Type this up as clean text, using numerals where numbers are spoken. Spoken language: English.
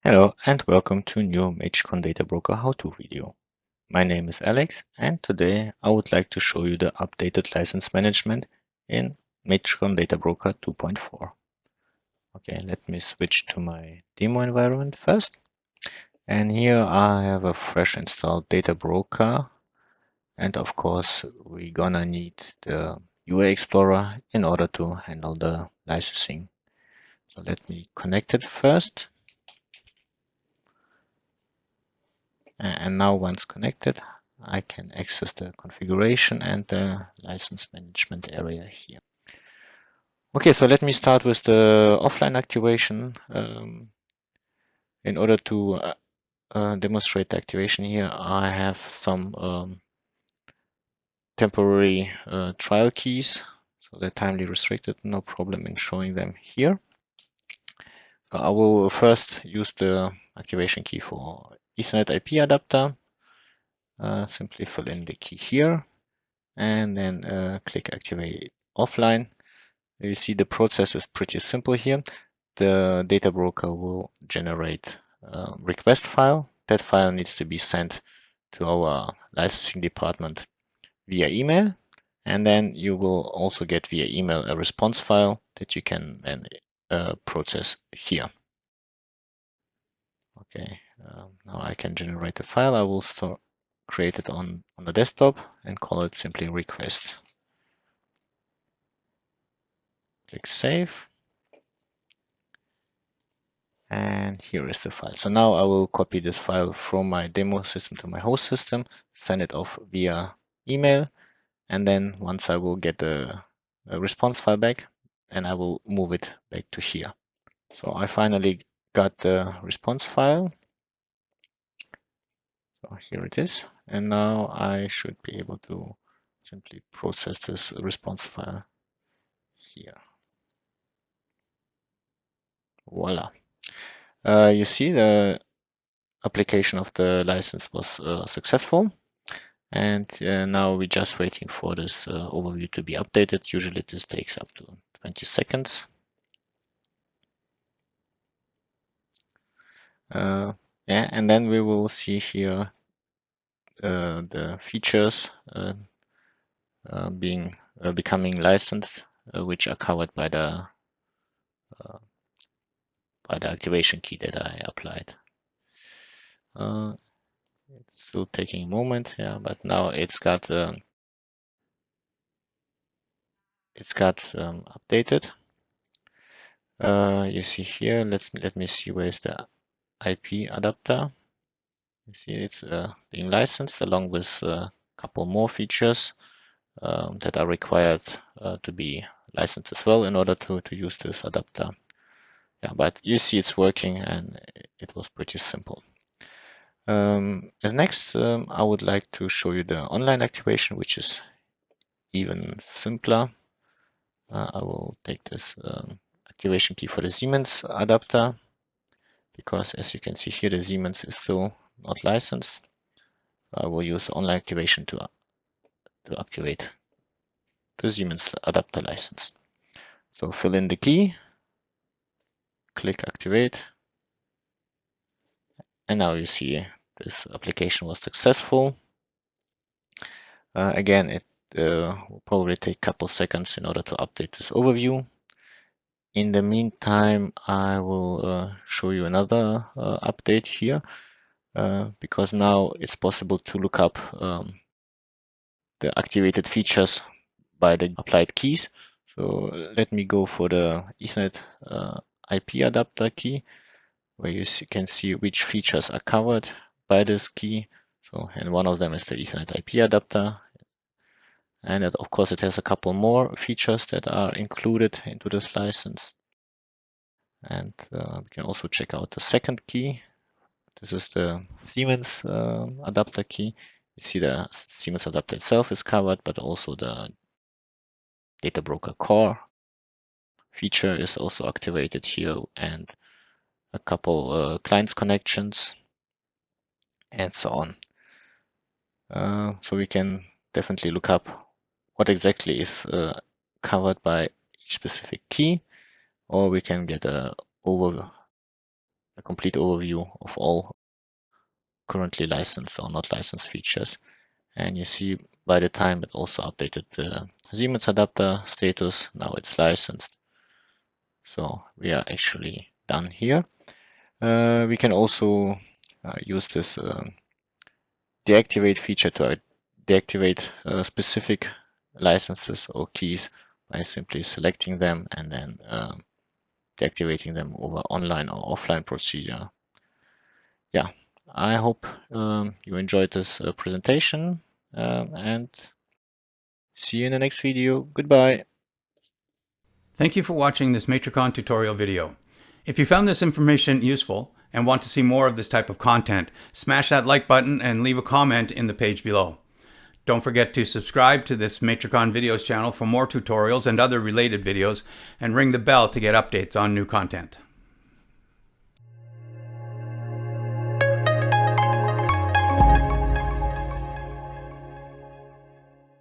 Hello and welcome to a new MageCon Data Broker how-to video. My name is Alex and today I would like to show you the updated license management in MageCon Data Broker 2.4. Okay, let me switch to my demo environment first. And here I have a fresh installed Data Broker. And of course, we're gonna need the UI Explorer in order to handle the licensing. So let me connect it first. And now once connected, I can access the configuration and the license management area here. Okay, so let me start with the offline activation. In order to demonstrate the activation here, I have some temporary trial keys. So they're timely restricted, no problem in showing them here. So I will first use the activation key for Ethernet IP adapter. Simply fill in the key here and then click activate offline. You see the process is pretty simple here. The data broker will generate a request file. That file needs to be sent to our licensing department via email. And then you will also get via email a response file that you can then process here. Okay, now I can generate a file. I will create it on the desktop and call it simply request. Click save. And here is the file. So now I will copy this file from my demo system to my host system, send it off via email. And then once I will get a response file back, and I will move it back to here. So I finally got the response file. So here it is. And now I should be able to simply process this response file here. Voila. You see the application of the license was successful. And now we're just waiting for this overview to be updated. Usually this takes up to 20 seconds. Yeah, and then we will see here the features becoming licensed, which are covered by the activation key that I applied. It's still taking a moment, yeah, but now it's got updated. You see here. Let me see where is the IP adapter. You see it's being licensed along with a couple more features that are required to be licensed as well in order to use this adapter. Yeah, but you see it's working and it was pretty simple. As next, I would like to show you the online activation, which is even simpler. I will take this activation key for the Siemens adapter because as you can see here, the Siemens is still not licensed. I will use online activation to activate the Siemens adapter license. So fill in the key, click activate, and now you see this application was successful. Again, it will probably take a couple seconds in order to update this overview. In the meantime, I will show you another update here because now it's possible to look up the activated features by the applied keys. So let me go for the Ethernet IP adapter key, where you can see which features are covered by this key. So, and one of them is the Ethernet IP adapter. And of course, it has a couple more features that are included into this license. And we can also check out the second key. This is the Siemens adapter key. You see the Siemens adapter itself is covered, but also the data broker core feature is also activated here, and a couple clients connections and so on. So we can definitely look up what exactly is covered by each specific key, or we can get a a complete overview of all currently licensed or not licensed features. And you see by the time it also updated the Siemens adapter status. Now it's licensed. So we are actually done here. We can also use this deactivate feature to deactivate specific licenses or keys by simply selecting them and then deactivating them over online or offline procedure. Yeah, I hope you enjoyed this presentation and see you in the next video. Goodbye. Thank you for watching this Matricon tutorial video. If you found this information useful and want to see more of this type of content, smash that like button and leave a comment in the page below. Don't forget to subscribe to this Matricon videos channel for more tutorials and other related videos, and ring the bell to get updates on new content.